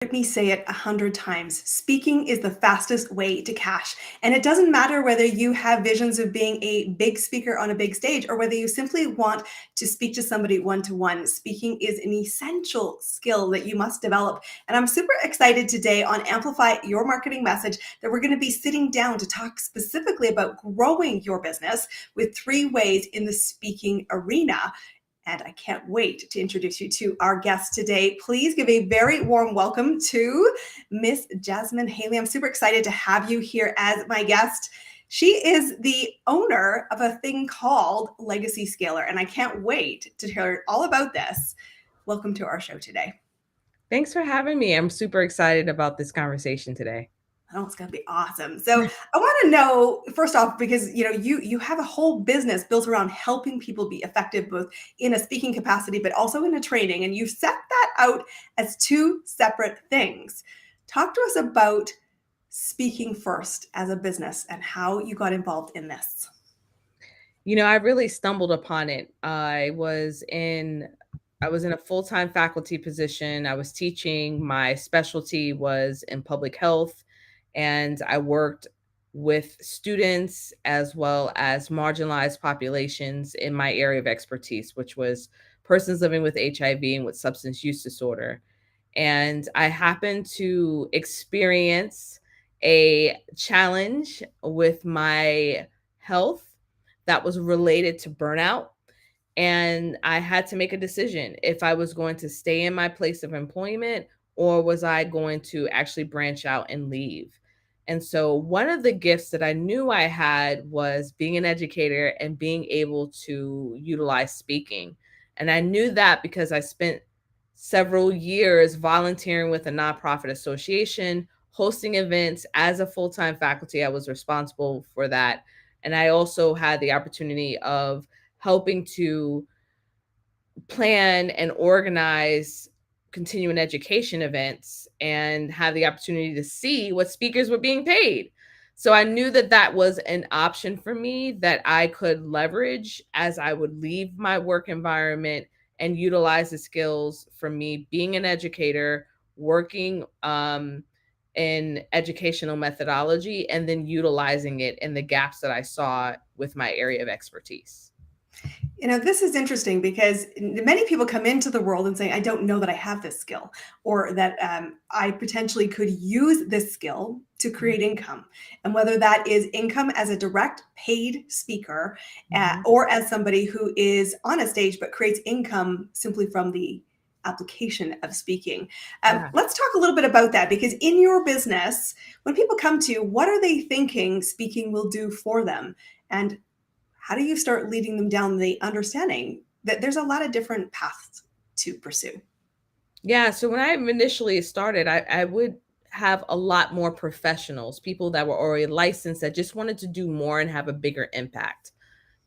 Heard me say it 100 times. Speaking is the fastest way to cash. And it doesn't matter whether you have visions of being a big speaker on a big stage or whether you simply want to speak to somebody one to one. Speaking is an essential skill that you must develop. And I'm super excited today on Amplify Your Marketing Message that we're going to be sitting down to talk specifically about growing your business with 3 ways in the speaking arena. And I can't wait to introduce you to our guest today. Please give a very warm welcome to Miss Jasmin Haley. I'm super excited to have you here as my guest. She is the owner of a thing called Legacy Scaler, and I can't wait to hear all about this. Welcome to our show today. Thanks for having me. I'm super excited about this conversation today. Oh, it's going to be awesome. So I want to know, first off, because you have a whole business built around helping people be effective, both in a speaking capacity, but also in a training. And you set that out as 2 separate things. Talk to us about speaking first as a business and how you got involved in this. I really stumbled upon it. I was in a full-time faculty position. I was teaching. My specialty was in public health, and I worked with students as well as marginalized populations in my area of expertise, which was persons living with HIV and with substance use disorder. And I happened to experience a challenge with my health that was related to burnout. And I had to make a decision if I was going to stay in my place of employment or was I going to actually branch out and leave. And so, one of the gifts that I knew I had was being an educator and being able to utilize speaking. And I knew that because I spent several years volunteering with a nonprofit association, hosting events as a full time faculty. I was responsible for that. And I also had the opportunity of helping to plan and organize continuing education events and have the opportunity to see what speakers were being paid. So I knew that that was an option for me that I could leverage as I would leave my work environment and utilize the skills from me being an educator, working in educational methodology, and then utilizing it in the gaps that I saw with my area of expertise. This is interesting because many people come into the world and say, I don't know that I have this skill, or that I potentially could use this skill to create income. And whether that is income as a direct paid speaker or as somebody who is on a stage but creates income simply from the application of speaking. Yeah. Let's talk a little bit about that, because in your business, when people come to you, what are they thinking speaking will do for them? And how do you start leading them down the understanding that there's a lot of different paths to pursue? Yeah. So when I initially started, I would have a lot more professionals, people that were already licensed that just wanted to do more and have a bigger impact.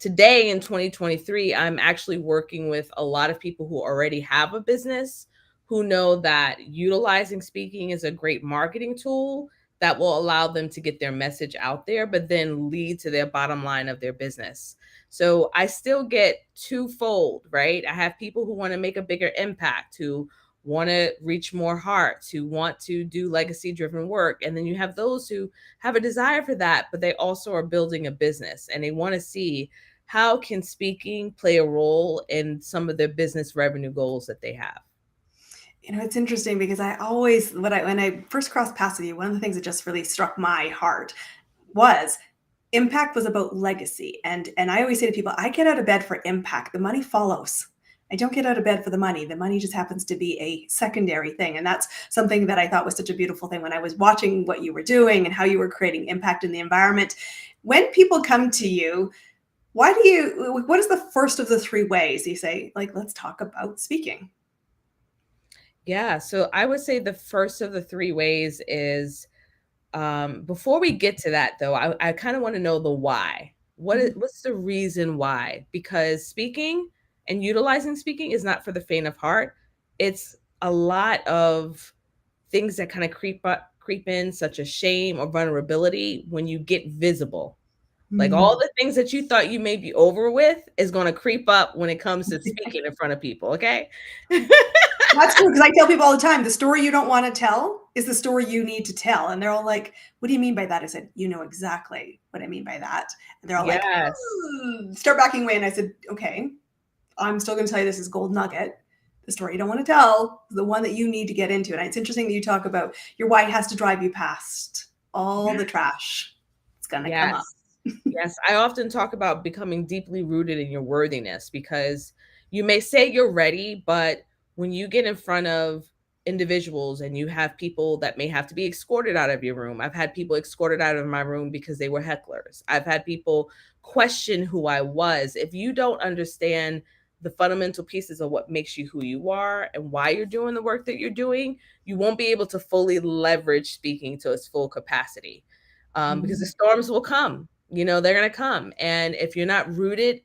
Today in 2023, I'm actually working with a lot of people who already have a business, who know that utilizing speaking is a great marketing tool that will allow them to get their message out there, but then lead to their bottom line of their business. So I still get twofold, right? I have people who want to make a bigger impact, who want to reach more hearts, who want to do legacy driven work. And then you have those who have a desire for that, but they also are building a business and they want to see how can speaking play a role in some of their business revenue goals that they have. It's interesting because I always, when I first crossed paths with you, one of the things that just really struck my heart was impact was about legacy. And I always say to people, I get out of bed for impact. The money follows. I don't get out of bed for the money. The money just happens to be a secondary thing. And that's something that I thought was such a beautiful thing when I was watching what you were doing and how you were creating impact in the environment. When people come to you, what is the first of the 3 ways you say, like, let's talk about speaking? Yeah, so I would say the first of the 3 ways is before we get to that though, I kind of want to know the why. What's the reason why? Because speaking and utilizing speaking is not for the faint of heart. It's a lot of things that kind of creep in, such as shame or vulnerability when you get visible. Like all the things that you thought you may be over with is going to creep up when it comes to speaking in front of people, okay? That's true, because I tell people all the time, the story you don't want to tell is the story you need to tell. And they're all like, what do you mean by that? I said, you know exactly what I mean by that. And they're all like, Yes. start backing away. And I said, okay, I'm still going to tell you this is gold nugget. The story you don't want to tell is the one that you need to get into. And it's interesting that you talk about your why has to drive you past all the trash. It's going to come up. Yes. Yes. I often talk about becoming deeply rooted in your worthiness, because you may say you're ready, but when you get in front of individuals and you have people that may have to be escorted out of your room. I've had people escorted out of my room because they were hecklers. I've had people question who I was. If you don't understand the fundamental pieces of what makes you who you are and why you're doing the work that you're doing, you won't be able to fully leverage speaking to its full capacity, because the storms will come. They're going to come. And if you're not rooted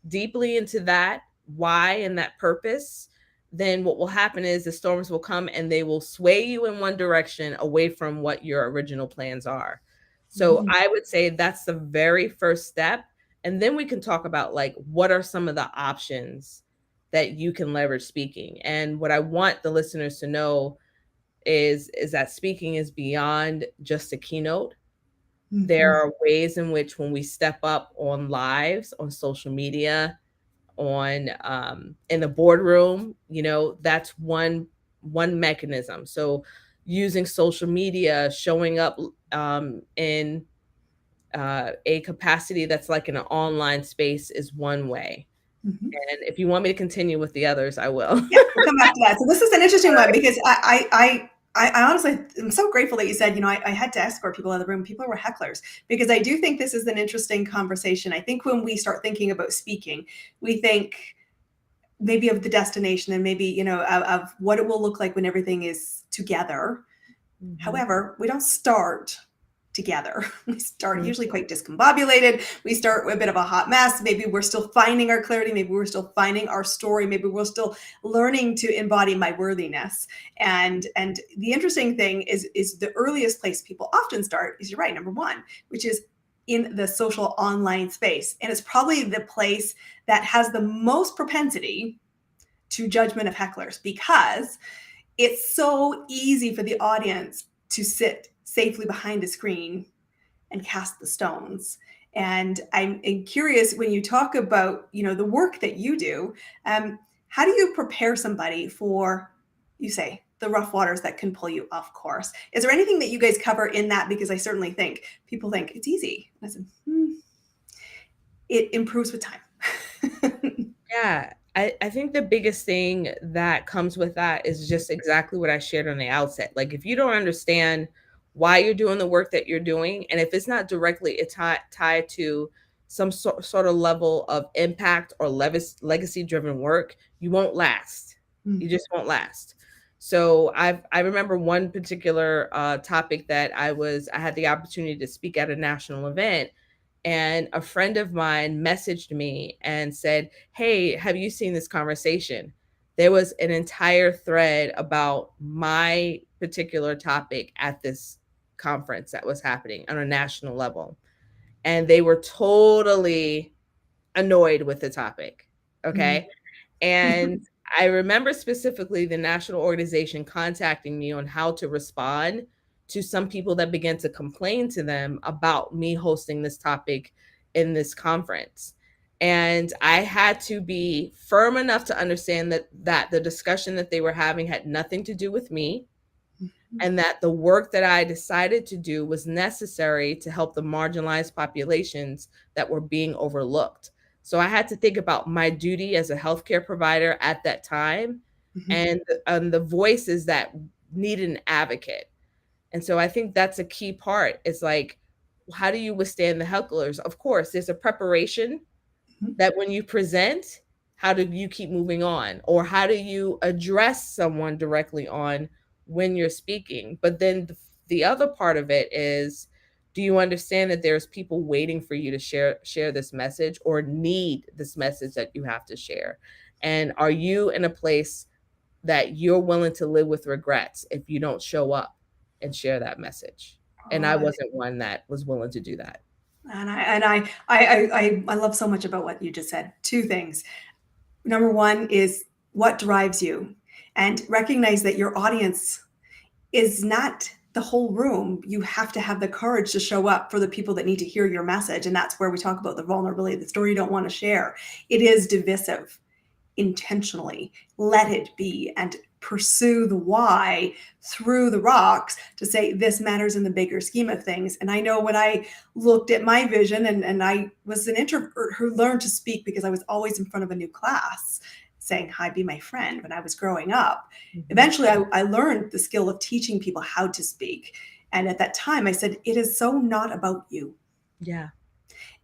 deeply into that why and that purpose, then what will happen is the storms will come and they will sway you in one direction away from what your original plans are. So I would say that's the very first step. And then we can talk about, like, what are some of the options that you can leverage speaking. And what I want the listeners to know is that speaking is beyond just a keynote. There are ways in which, when we step up on lives, on social media, on in the boardroom, that's one mechanism. So using social media, showing up in a capacity that's like in an online space is one way. And if you want me to continue with the others, I will. Yeah, we'll come back to that. So this is an interesting one, because I honestly am so grateful that you said, I had to escort people out of the room. People were hecklers, because I do think this is an interesting conversation. I think when we start thinking about speaking, we think maybe of the destination and maybe, of what it will look like when everything is together. However, we don't start together. We start usually quite discombobulated. We start with a bit of a hot mess. Maybe we're still finding our clarity. Maybe we're still finding our story. Maybe we're still learning to embody my worthiness. And the interesting thing is the earliest place people often start is, you're right, number one, which is in the social online space. And it's probably the place that has the most propensity to judgment of hecklers, because it's so easy for the audience to sit safely behind a screen and cast the stones. And I'm curious, when you talk about, the work that you do, how do you prepare somebody for, you say, the rough waters that can pull you off course? Is there anything that you guys cover in that? Because I certainly think people think it's easy. I said, it improves with time. Yeah. I think the biggest thing that comes with that is just exactly what I shared on the outset. Like, if you don't understand why you're doing the work that you're doing, and if it's not directly tied to some sort of level of impact or legacy driven work, you won't last. You just won't last. So I remember one particular topic that I had the opportunity to speak at a national event. And a friend of mine messaged me and said, "Hey, have you seen this conversation?" There was an entire thread about my particular topic at this conference that was happening on a national level. And they were totally annoyed with the topic. Okay. And I remember specifically the national organization contacting me on how to respond to some people that began to complain to them about me hosting this topic in this conference. And I had to be firm enough to understand that the discussion that they were having had nothing to do with me, and that the work that I decided to do was necessary to help the marginalized populations that were being overlooked. So I had to think about my duty as a healthcare provider at that time, and the voices that needed an advocate. And so I think that's a key part. It's like, how do you withstand the hecklers? Of course, there's a preparation that when you present, how do you keep moving on? Or how do you address someone directly on when you're speaking? But then the other part of it is, do you understand that there's people waiting for you to share this message, or need this message that you have to share? And are you in a place that you're willing to live with regrets if you don't show up and share that message? And I wasn't one that was willing to do that. And I love so much about what you just said. Two things. Number one is, what drives you? and recognize that your audience is not the whole room. You have to have the courage to show up for the people that need to hear your message. And that's where we talk about the vulnerability, the story you don't want to share. It is divisive. Intentionally let it be and pursue the why through the rocks to say this matters in the bigger scheme of things. And I know when I looked at my vision, and I was an introvert who learned to speak because I was always in front of a new class saying hi, be my friend when I was growing up. Mhm. Eventually I learned the skill of teaching people how to speak, and at that time I said it is so not about you. Yeah.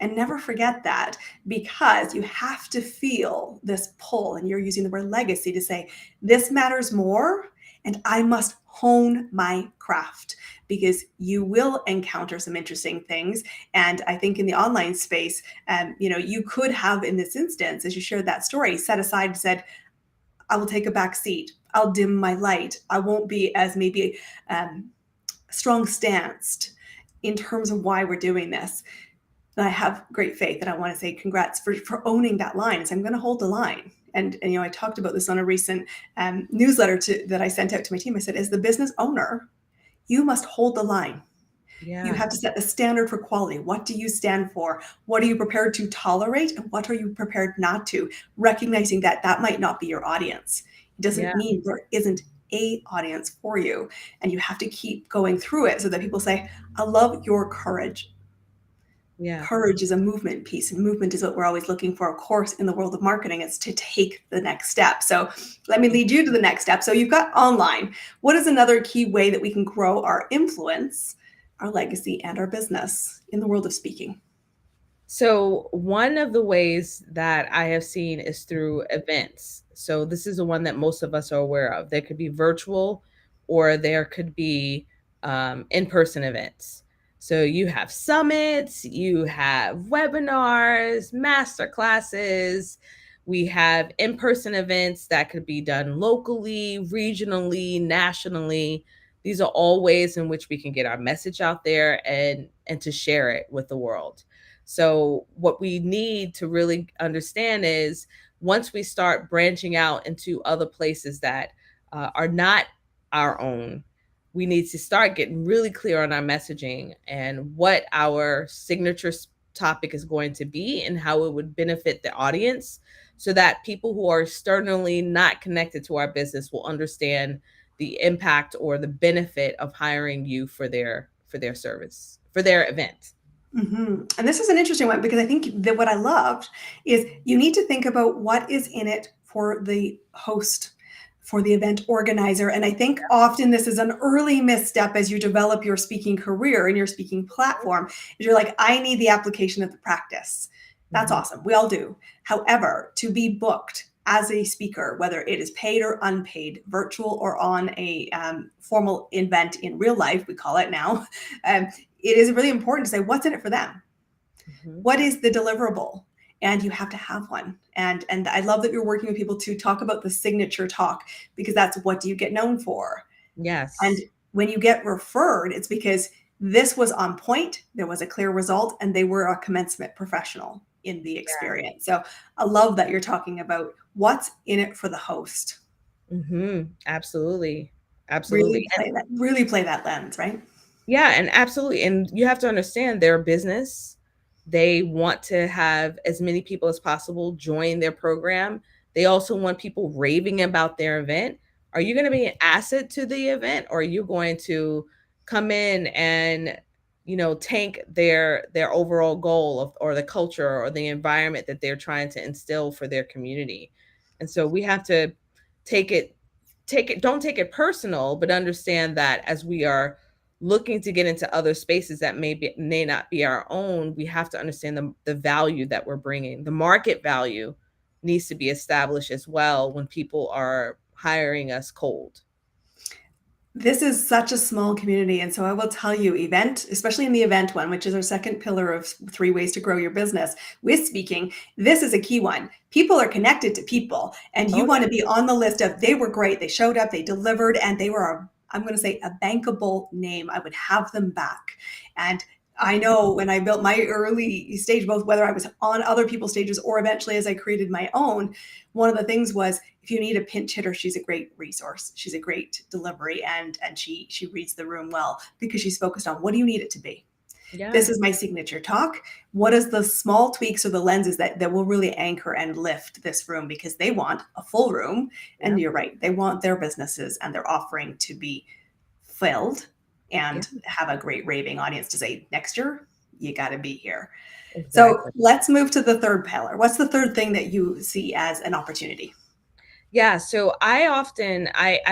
And never forget that, because you have to feel this pull, and you're using the word legacy to say, this matters more, and I must hone my craft, because you will encounter some interesting things. And I think in the online space, you could have, in this instance, as you shared that story, set aside and said, I will take a back seat. I'll dim my light. I won't be as maybe strong stanced in terms of why we're doing this. And I have great faith, and I want to say congrats for owning that line. So I'm going to hold the line. And I talked about this on a recent newsletter that I sent out to my team. I said, as the business owner, you must hold the line. You Yeah. have to set the standard for quality. What do you stand for? What are you prepared to tolerate? And what are you prepared not to? Recognizing that that might not be your audience. It Yeah. doesn't mean there isn't a audience for you. And you have to keep going through it so that people say, I love your courage. Yeah. Courage is a movement piece, and movement is what we're always looking for. Of course, in the world of marketing, it's to take the next step. So let me lead you to the next step. So you've got online. What is another key way that we can grow our influence, our legacy, and our business in the world of speaking? So, one of the ways that I have seen is through events. So, this is the one that most of us are aware of. There could be virtual, or there could be in person events. So, you have summits, you have webinars, master classes. We have in person events that could be done locally, regionally, nationally. These are all ways in which we can get our message out there and to share it with the world. So, what we need to really understand is once we start branching out into other places that are not our own, we need to start getting really clear on our messaging and what our topic is going to be and how it would benefit the audience, so that people who are externally not connected to our business will understand the impact or the benefit of hiring you for their service, for their event. And this is an interesting one, because I think that what I loved is you need to think about what is in it for the host, for the event organizer. And I think often this is an early misstep as you develop your speaking career and your speaking platform. Is you're like, I need the application of the practice. That's Mhm. awesome. We all do. However, to be booked as a speaker, whether it is paid or unpaid, virtual or on a formal event in real life, we call it now, um, it is really important to say what's in it for them. Mhm. What is the deliverable? And you have to have one. And I love that you're working with people to talk about the signature talk, because that's what do you get known for. And Yes. when you get referred, it's because this was on point, there was a clear result, and they were a commencement professional in the experience. So I love that you're talking about what's in it for the host. Absolutely. Absolutely. Really play that lens, right? Yeah, and absolutely. And you have to understand they're a business. They want to have as many people as possible join their program. They also want people raving about their event. Are you going to be an asset to the event, or are you going to come in and tank their overall goal or the culture or the environment that they're trying to instill for their community? And so we have to take it don't take it personal, but understand that as we are looking to get into other spaces that may not be our own, we have to understand the value that we're bringing. The market value needs to be established as well when people are hiring us cold. This is such a small community. And so I will tell you, event, especially in the event one, which is our second pillar of 3 ways to grow your business with speaking, this is a key one. People are connected to people, and you Oh want to be on the list of they were great, they showed up, they delivered, and they were, I'm going to say, a bankable name. I would have them back. And I know when I built my early stage, both whether I was on other people's stages or eventually as I created my own, one of the things was if you need a pinch hitter, she's a great resource. She's a great delivery, and she reads the room well because she's focused on what do you need it to be. This Yeah. is my signature talk. What is the small tweaks or the lenses that will really anchor and lift this room because they want a full room. And Yep. you're right, they want their businesses and their offering to be filled Yeah. and have a great raving audience to say, next year, you got to be here. So Exactly. let's move to the third pillar. What's the third thing that you see as an opportunity? Yeah, so I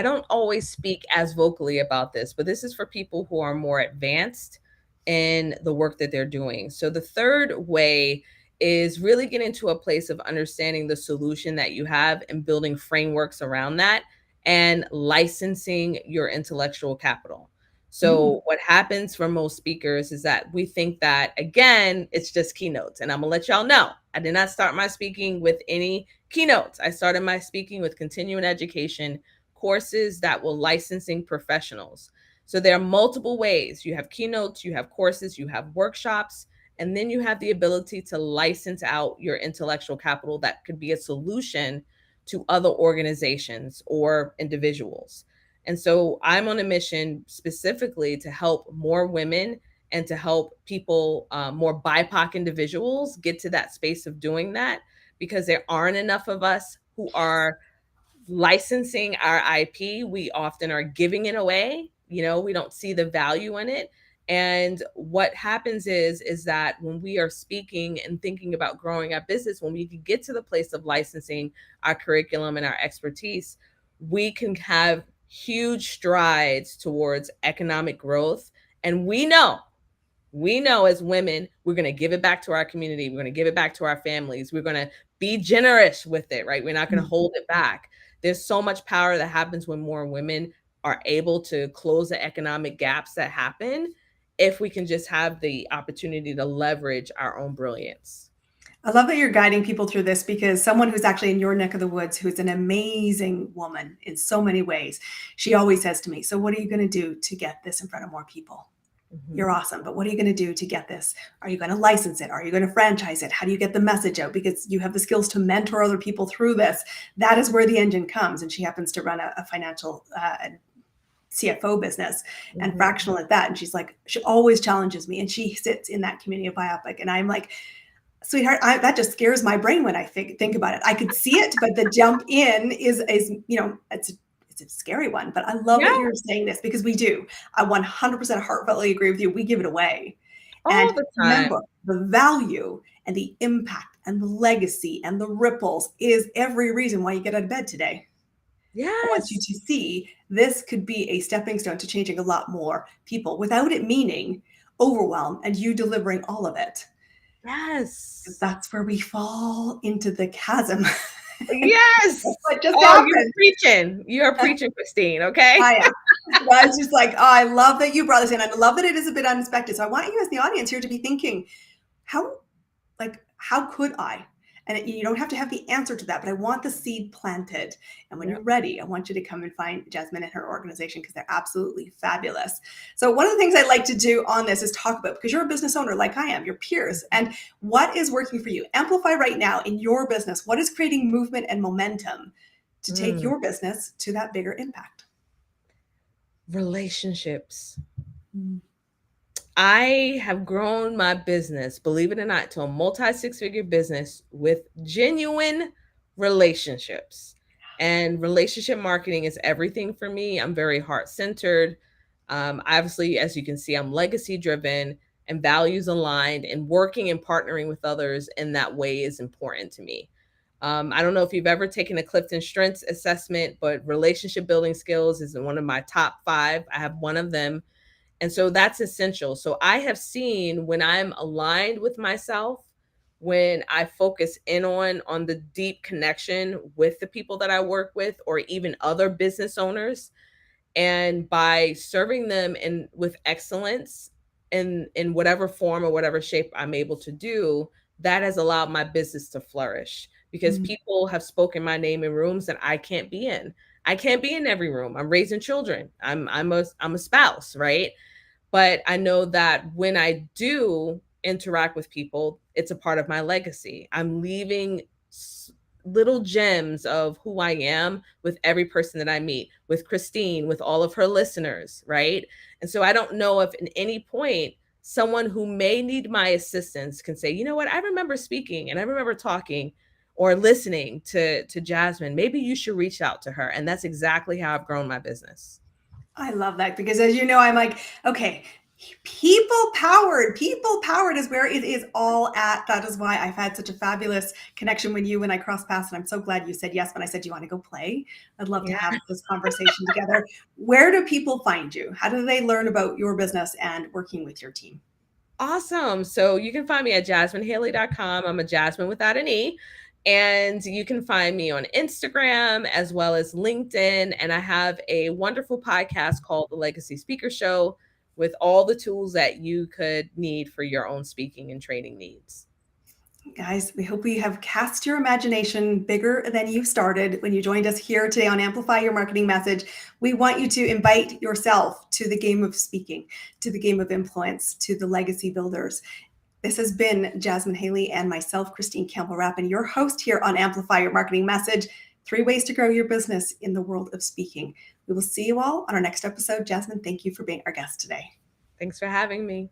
don't always speak as vocally about this, but this is for people who are more advanced in the work that they're doing. So the third way is really getting to a place of understanding the solution that you have and building frameworks around that and licensing your intellectual capital. Mm, So what happens for most speakers is that we think that again, it's just keynotes. And I'm gonna let y'all know, I did not start my speaking with any keynotes. I started my speaking with continuing education courses that will licensing professionals. So there are multiple ways. You have keynotes, you have courses, you have workshops, and then you have the ability to license out your intellectual capital that could be a solution to other organizations or individuals. And so I'm on a mission specifically to help more women and to help people, more BIPOC individuals, get to that space of doing that because there aren't enough of us who are licensing our IP. We often are giving it away. You know, we don't see the value in it. And what happens is that when we are speaking and thinking about growing our business, when we can get to the place of licensing our curriculum and our expertise, we can have huge strides towards economic growth. And we know as women, we're going to give it back to our community. We're going to give it back to our families. We're going to be generous with it, right? We're not going to mm. hold it back. There's so much power that happens when more women are able to close the economic gaps that happen if we can just have the opportunity to leverage our own brilliance. I love that you're guiding people through this because someone who's actually in your neck of the woods, who's an amazing woman in so many ways, she always says to me, so what are you going to do to get this in front of more people? Mhm. You're awesome, but what are you going to do to get this? Are you going to license it? Are you going to franchise it? How do you get the message out? Because you have the skills to mentor other people through this. That is where the engine comes. And she happens to run a financial CFO business and Mhm. fractional at that. And she's like, she always challenges me. And she sits in that community of biopic. And I'm like, sweetheart, that just scares my brain when I think about it. I could see it, but the jump in is it's a scary one. But I love Yeah, that you're saying this because we do. I 100% heartfeltly agree with you. We give it away, all and the remember time. the value and the impact and the legacy and the ripples is every reason why you get out of bed today. I want you Yes. to see this could be a stepping stone to changing a lot more people without it meaning overwhelm and you delivering all of it. Yes. That's where we fall into the chasm. That's Yes. what just Oh, you're happened. preaching. You are preaching, Christine. Okay. I am. But I was just like, oh, I love that you brought this in. I love that it is a bit unexpected. So I want you as the audience here to be thinking, how how could I? And you don't have to have the answer to that, but I want the seed planted. And when Yep. you're ready, I want you to come and find Jasmin and her organization because they're absolutely fabulous. So one of the things I like to do on this is talk about because you're a business owner like I am, your peers, and what is working for you. Amplify right now in your business. What is creating movement and momentum to take Mm. your business to that bigger impact? Relationships. Mm. I have grown my business, believe it or not, to a multi six-figure business with genuine relationships. And relationship marketing is everything for me. I'm very heart centered. Obviously, as you can see, I'm legacy driven and values aligned, and working and partnering with others in that way is important to me. I don't know if you've ever taken a Clifton Strengths assessment, but relationship building skills is one of my top five. I have one of them, and so that's essential. So I have seen when I'm aligned with myself, when I focus in on the deep connection with the people that I work with or even other business owners, and by serving them in with excellence in whatever form or whatever shape I'm able to do, that has allowed my business to flourish because Mm. people have spoken my name in rooms that I can't be in. I can't be in every room. I'm raising children. I'm a spouse, right? But I know that when I do interact with people, it's a part of my legacy. I'm leaving little gems of who I am with every person that I meet, with Christine, with all of her listeners, right? And so I don't know if at any point someone who may need my assistance can say, you know what, I remember speaking and I remember talking or listening to Jasmin. Maybe you should reach out to her. And that's exactly how I've grown my business. I love that because, as you know, I'm like, okay, people powered is where it is all at. That is why I've had such a fabulous connection with you when I crossed paths. And I'm so glad you said yes when I said, do you want to go play? I'd love to Yeah. have this conversation together. Where do people find you? How do they learn about your business and working with your team? Awesome. So you can find me at jasminhaley.com. I'm a Jasmin without an E. And you can find me on Instagram as well as LinkedIn. And I have a wonderful podcast called The Legacy Speaker Show with all the tools that you could need for your own speaking and training needs. Guys, we hope we have cast your imagination bigger than you started when you joined us here today on Amplify Your Marketing Message. We want you to invite yourself to the game of speaking, to the game of influence, to the legacy builders. This has been Jasmin Haley and myself, Christine Campbell Rapin, your host here on Amplify Your Marketing Message, 3 ways to grow your business in the world of speaking. We will see you all on our next episode. Jasmin, thank you for being our guest today. Thanks for having me.